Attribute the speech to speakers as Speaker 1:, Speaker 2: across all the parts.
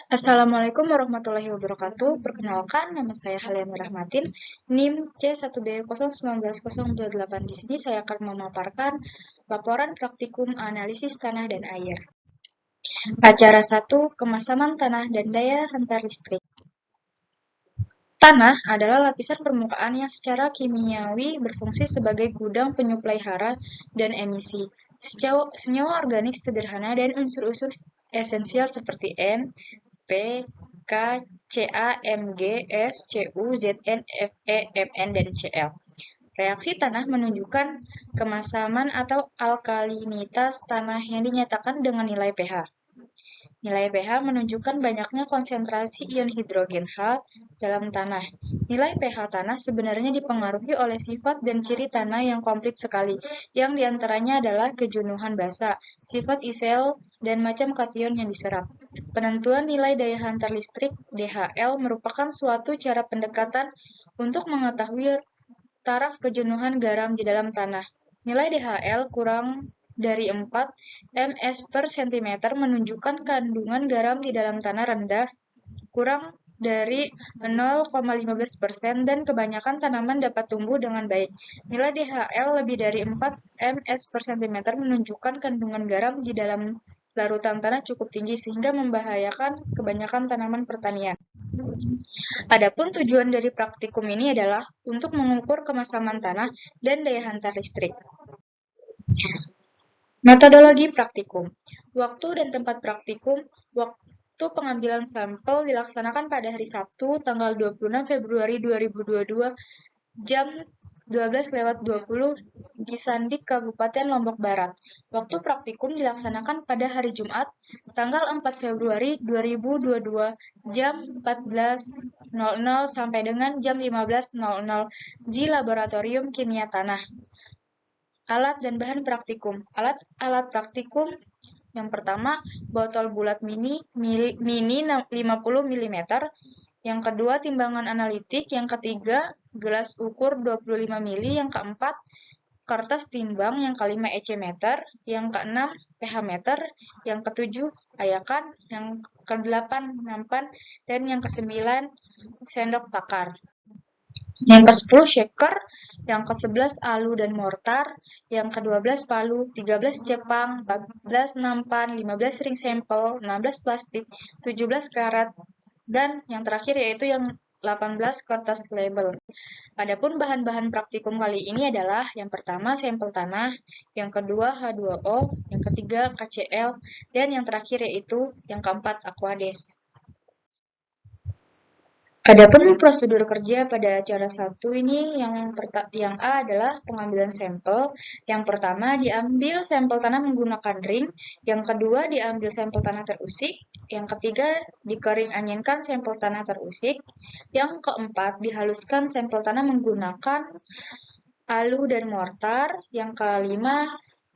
Speaker 1: Assalamualaikum warahmatullahi wabarakatuh. Perkenalkan, nama saya Haliani Rahmatin, NIM C1B0190028. Di sini saya akan memaparkan laporan praktikum analisis tanah dan air. Acara 1, Kemasaman tanah dan daya hantar listrik. Tanah adalah lapisan permukaan yang secara kimiawi berfungsi sebagai gudang penyuplai hara dan emisi. Senyawa organik sederhana dan unsur-unsur esensial seperti N, P, K, Ca, Mg, S, Cu, Zn, Fe, Mn, dan Cl. Reaksi tanah menunjukkan kemasaman atau alkalinitas tanah yang dinyatakan dengan nilai pH. Nilai pH menunjukkan banyaknya konsentrasi ion hidrogen H dalam tanah. Nilai pH tanah sebenarnya dipengaruhi oleh sifat dan ciri tanah yang komplit sekali, yang diantaranya adalah kejenuhan basa, sifat isel, dan macam kation yang diserap. Penentuan nilai daya hantar listrik (DHL) merupakan suatu cara pendekatan untuk mengetahui taraf kejenuhan garam di dalam tanah. Nilai DHL kurang dari 4 ms per cm menunjukkan kandungan garam di dalam tanah rendah, kurang dari 0,15%, dan kebanyakan tanaman dapat tumbuh dengan baik. Nilai DHL lebih dari 4 ms per cm menunjukkan kandungan garam di dalam larutan tanah cukup tinggi sehingga membahayakan kebanyakan tanaman pertanian. Adapun tujuan dari praktikum ini adalah untuk mengukur kemasaman tanah dan daya hantar listrik. Metodologi praktikum. Waktu dan tempat praktikum. Waktu pengambilan sampel dilaksanakan pada hari Sabtu, tanggal 26 Februari 2022, jam 12:20 di Sandik, Kabupaten Lombok Barat. Waktu praktikum dilaksanakan pada hari Jumat, tanggal 4 Februari 2022, jam 14.00 sampai dengan jam 15.00 di Laboratorium Kimia Tanah. Alat dan bahan praktikum. Alat praktikum yang pertama, botol bulat mini 50 mm. Yang kedua, timbangan analitik. Yang ketiga, gelas ukur 25 mili. Yang keempat, kertas timbang. Yang kelima, EC meter. Yang keenam, pH meter. Yang ketujuh, ayakan. Yang kedelapan, nampan. Dan yang kesembilan, sendok takar. Yang ke-10 shaker, yang ke-11 alu dan mortar, yang ke-12 palu, 13 cepang, 14 nampan, 15 ring sampel, 16 plastik, 17 karat, dan yang terakhir yaitu yang 18 kertas label. Adapun bahan-bahan praktikum kali ini adalah yang pertama sampel tanah, yang kedua H2O, yang ketiga KCl, dan yang terakhir yaitu yang keempat Aquades. Adapun prosedur kerja pada acara 1 ini yang A adalah pengambilan sampel. Yang pertama diambil sampel tanah menggunakan ring, yang kedua diambil sampel tanah terusik, yang ketiga dikering anginkan sampel tanah terusik, yang keempat dihaluskan sampel tanah menggunakan alu dan mortar, yang kelima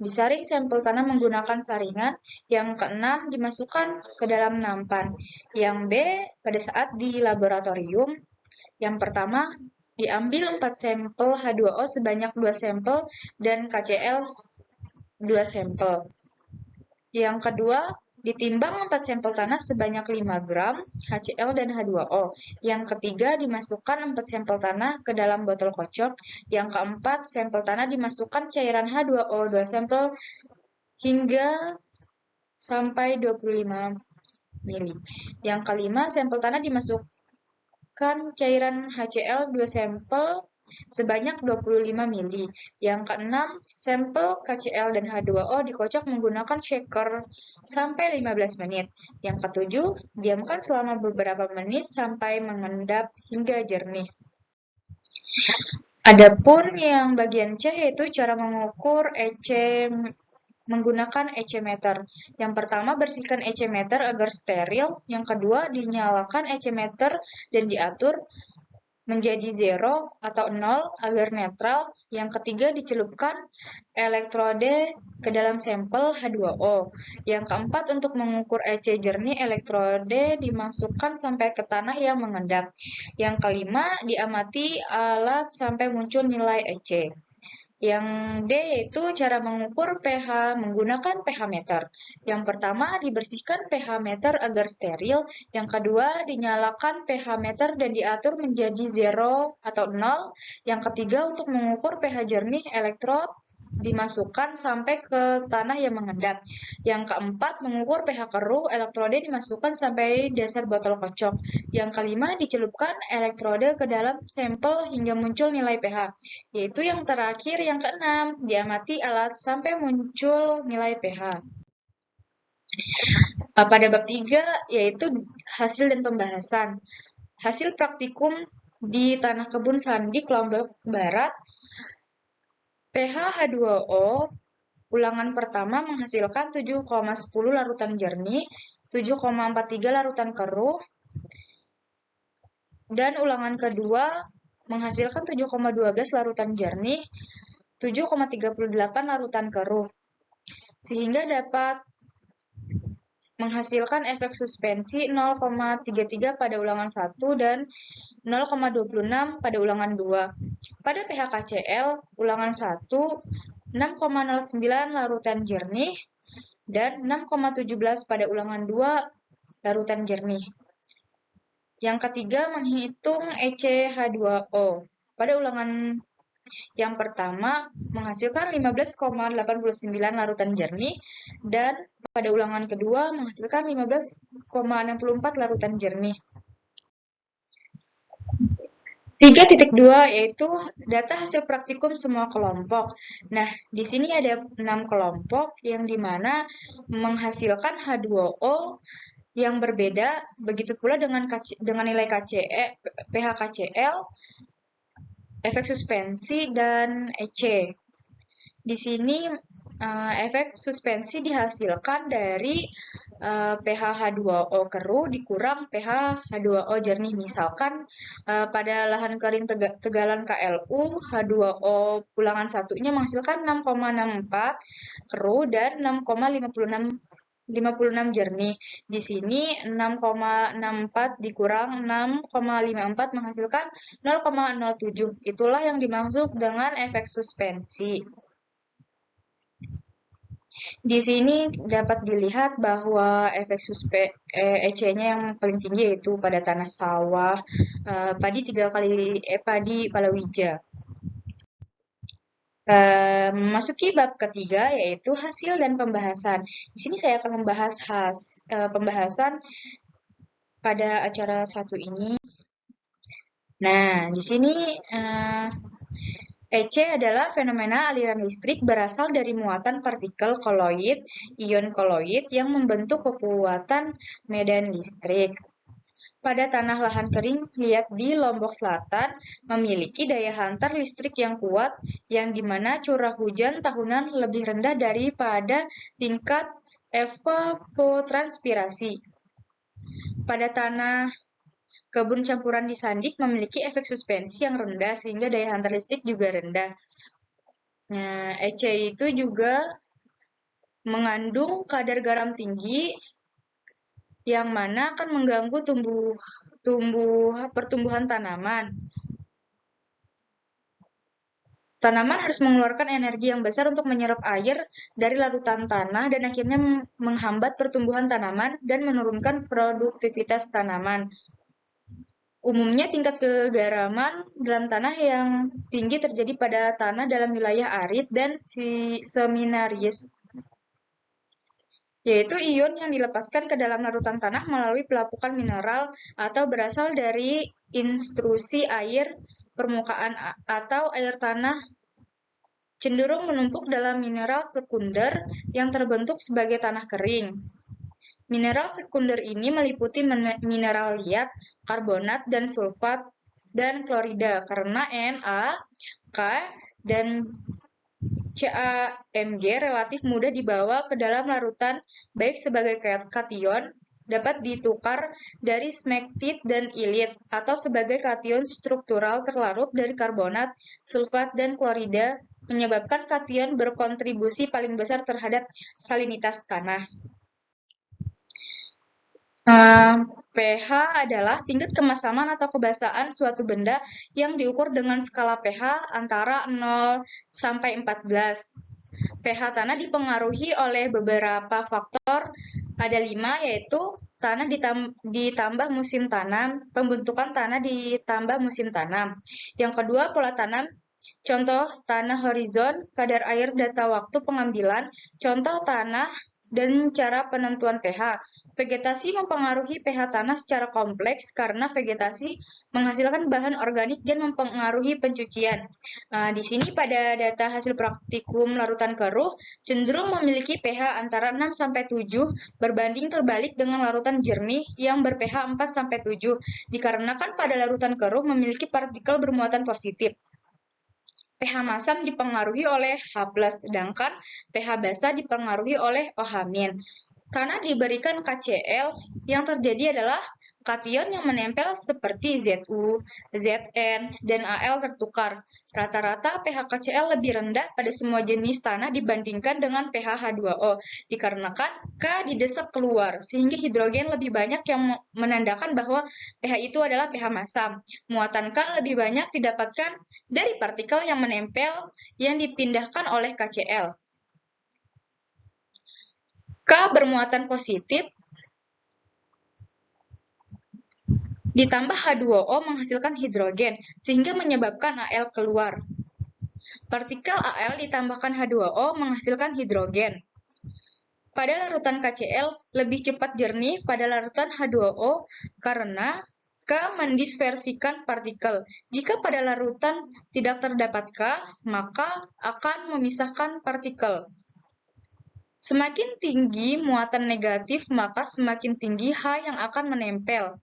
Speaker 1: disaring sampel tanah menggunakan saringan, yang keenam dimasukkan ke dalam nampan. Yang B, pada saat di laboratorium, yang pertama diambil 4 sampel H2O sebanyak 2 sampel dan KCl 2 sampel. Yang kedua, ditimbang 4 sampel tanah sebanyak 5 gram HCl dan H2O. Yang ketiga, dimasukkan 4 sampel tanah ke dalam botol kocok. Yang keempat, sampel tanah dimasukkan cairan H2O 2 sampel hingga sampai 25 mili. Yang kelima, sampel tanah dimasukkan cairan HCl 2 sampel sebanyak 25 mili. Yang keenam, sampel KCl dan H2O dikocok menggunakan shaker sampai 15 menit. Yang ketujuh, diamkan selama beberapa menit sampai mengendap hingga jernih. Adapun yang bagian C yaitu cara mengukur EC menggunakan EC meter. Yang pertama, bersihkan EC meter agar steril. Yang kedua, dinyalakan EC meter dan diatur menjadi 0 atau 0 agar netral. Yang ketiga, dicelupkan elektrode ke dalam sampel H2O. Yang keempat, untuk mengukur EC jernih, elektrode dimasukkan sampai ke tanah yang mengendap. Yang kelima, diamati alat sampai muncul nilai EC. Yang D yaitu cara mengukur pH menggunakan pH meter. Yang pertama, dibersihkan pH meter agar steril. Yang kedua, dinyalakan pH meter dan diatur menjadi 0 atau 0. Yang ketiga, untuk mengukur pH jernih, elektrod dimasukkan sampai ke tanah yang mengendap. Yang keempat, mengukur pH keruh, elektrode dimasukkan sampai dasar botol kocok. Yang kelima, dicelupkan elektrode ke dalam sampel hingga muncul nilai pH. Yaitu yang terakhir, yang keenam, diamati alat sampai muncul nilai pH. Pada bab 3, yaitu hasil dan pembahasan. Hasil praktikum di Tanah Kebun Sandik, Lombok Barat, pH H2O ulangan pertama menghasilkan 7,10 larutan jernih, 7,43 larutan keruh, dan ulangan kedua menghasilkan 7,12 larutan jernih, 7,38 larutan keruh, sehingga dapat menghasilkan efek suspensi 0,33 pada ulangan 1 dan 0,26 pada ulangan 2. Pada pH KCl, ulangan 1, 6,09 larutan jernih, dan 6,17 pada ulangan 2 larutan jernih. Yang ketiga, menghitung ECH2O. Pada ulangan yang pertama, menghasilkan 15,89 larutan jernih, dan pada ulangan kedua, menghasilkan 15,64 larutan jernih. 3.2 yaitu data hasil praktikum semua kelompok. Nah, di sini ada 6 kelompok yang dimana menghasilkan H2O yang berbeda, begitu pula dengan nilai pH KCl, efek suspensi, dan EC. Di sini efek suspensi dihasilkan dari pH H2O keruh dikurang pH H2O jernih. Misalkan pada lahan kering tegalan KLU, H2O ulangan satunya menghasilkan 6,64 keruh dan 6,56 jernih. Di sini 6,64 dikurang 6,54 menghasilkan 0,07. Itulah yang dimaksud dengan efek suspensi. Di sini dapat dilihat bahwa efek EC-nya yang paling tinggi yaitu pada tanah sawah, padi palawija. Memasuki bab ketiga yaitu hasil dan pembahasan. Di sini saya akan membahas pembahasan pada acara satu ini. Nah, di sini EC adalah fenomena aliran listrik berasal dari muatan partikel koloid, ion koloid yang membentuk kekuatan medan listrik. Pada tanah lahan kering, lihat di Lombok Selatan, memiliki daya hantar listrik yang kuat, yang dimana curah hujan tahunan lebih rendah daripada tingkat evapotranspirasi. Pada tanah kebun campuran di Sandik memiliki efek suspensi yang rendah, sehingga daya hantar listrik juga rendah. Nah, EC itu juga mengandung kadar garam tinggi, yang mana akan mengganggu pertumbuhan tanaman. Tanaman harus mengeluarkan energi yang besar untuk menyerap air dari larutan tanah dan akhirnya menghambat pertumbuhan tanaman dan menurunkan produktivitas tanaman. Umumnya tingkat kegaraman dalam tanah yang tinggi terjadi pada tanah dalam wilayah arid dan seminaris, yaitu ion yang dilepaskan ke dalam larutan tanah melalui pelapukan mineral atau berasal dari intrusi air permukaan atau air tanah cenderung menumpuk dalam mineral sekunder yang terbentuk sebagai tanah kering. Mineral sekunder ini meliputi mineral liat, karbonat, dan sulfat, dan klorida, karena Na, K, dan CaMg relatif mudah dibawa ke dalam larutan, baik sebagai kation, dapat ditukar dari smektit dan ilit, atau sebagai kation struktural terlarut dari karbonat, sulfat, dan klorida, menyebabkan kation berkontribusi paling besar terhadap salinitas tanah. pH adalah tingkat kemasaman atau kebasaan suatu benda yang diukur dengan skala pH antara 0 sampai 14. pH tanah dipengaruhi oleh beberapa faktor, ada 5, yaitu tanah ditambah musim tanam, pembentukan tanah ditambah musim tanam. Yang kedua, pola tanam. Contoh tanah horizon, kadar air, data waktu pengambilan, contoh tanah, dan cara penentuan pH. Vegetasi mempengaruhi pH tanah secara kompleks karena vegetasi menghasilkan bahan organik dan mempengaruhi pencucian. Nah, di sini pada data hasil praktikum larutan keruh cenderung memiliki pH antara 6 sampai 7 berbanding terbalik dengan larutan jernih yang ber-pH 4 sampai 7 dikarenakan pada larutan keruh memiliki partikel bermuatan positif. pH masam dipengaruhi oleh H+, sedangkan pH basah dipengaruhi oleh OH-. Karena diberikan KCl, yang terjadi adalah kation yang menempel seperti Zu, Zn, dan Al tertukar. Rata-rata pH KCl lebih rendah pada semua jenis tanah dibandingkan dengan pH H2O, dikarenakan K didesak keluar, sehingga hidrogen lebih banyak yang menandakan bahwa pH itu adalah pH masam. Muatan K lebih banyak didapatkan dari partikel yang menempel yang dipindahkan oleh KCl. K bermuatan positif ditambah H2O menghasilkan hidrogen, sehingga menyebabkan Al keluar. Partikel Al ditambahkan H2O menghasilkan hidrogen. Pada larutan KCl lebih cepat jernih pada larutan H2O karena K mendispersikan partikel. Jika pada larutan tidak terdapat K, maka akan memisahkan partikel. Semakin tinggi muatan negatif, maka semakin tinggi H yang akan menempel.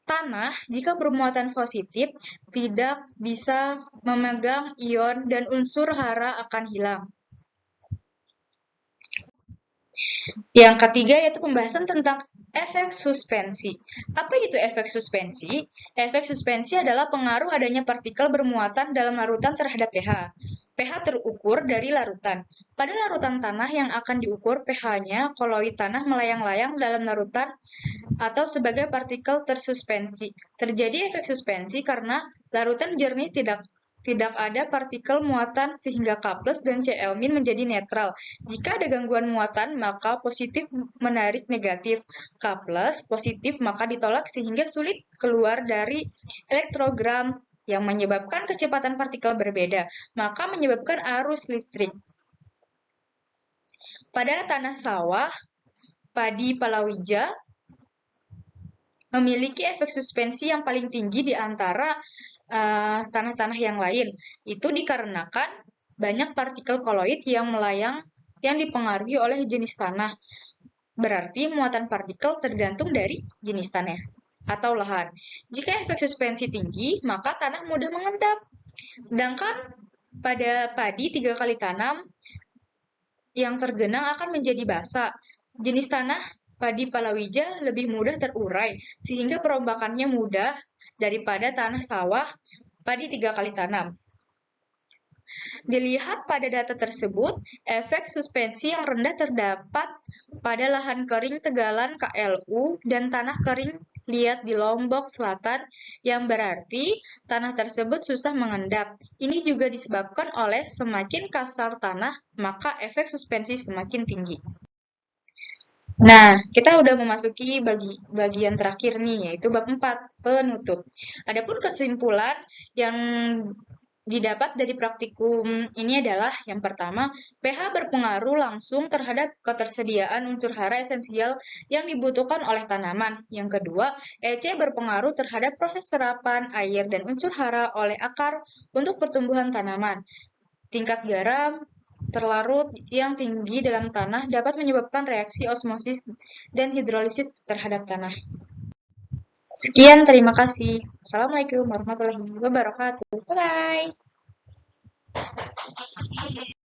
Speaker 1: Tanah, jika bermuatan positif, tidak bisa memegang ion dan unsur hara akan hilang. Yang ketiga yaitu pembahasan tentang efek suspensi. Apa itu efek suspensi? Efek suspensi adalah pengaruh adanya partikel bermuatan dalam larutan terhadap pH. pH terukur dari larutan. Pada larutan tanah yang akan diukur pH-nya, koloid tanah melayang-layang dalam larutan atau sebagai partikel tersuspensi. Terjadi efek suspensi karena larutan jernih tidak ada partikel muatan sehingga K+ dan Cl- menjadi netral. Jika ada gangguan muatan, maka positif menarik negatif. K+ positif maka ditolak sehingga sulit keluar dari elektrogram yang menyebabkan kecepatan partikel berbeda, maka menyebabkan arus listrik. Pada tanah sawah, padi palawija memiliki efek suspensi yang paling tinggi di antara tanah-tanah yang lain. Itu dikarenakan banyak partikel koloid yang melayang yang dipengaruhi oleh jenis tanah. Berarti muatan partikel tergantung dari jenis tanah atau lahan. Jika efek suspensi tinggi, maka tanah mudah mengendap. Sedangkan pada padi 3 kali tanam, yang tergenang akan menjadi basah. Jenis tanah padi palawija lebih mudah terurai, sehingga perombakannya mudah daripada tanah sawah padi 3 kali tanam. Dilihat pada data tersebut, efek suspensi yang rendah terdapat pada lahan kering Tegalan KLU dan tanah kering liat di Lombok Selatan, yang berarti tanah tersebut susah mengendap. Ini juga disebabkan oleh semakin kasar tanah, maka efek suspensi semakin tinggi. Nah, kita udah memasuki bagian terakhir nih, yaitu bab 4, penutup. Adapun kesimpulan yang didapat dari praktikum ini adalah yang pertama, pH berpengaruh langsung terhadap ketersediaan unsur hara esensial yang dibutuhkan oleh tanaman. Yang kedua, EC berpengaruh terhadap proses serapan air dan unsur hara oleh akar untuk pertumbuhan tanaman. Tingkat garam terlarut yang tinggi dalam tanah dapat menyebabkan reaksi osmosis dan hidrolisis terhadap tanah. Sekian, terima kasih. Assalamualaikum warahmatullahi wabarakatuh. Bye-bye.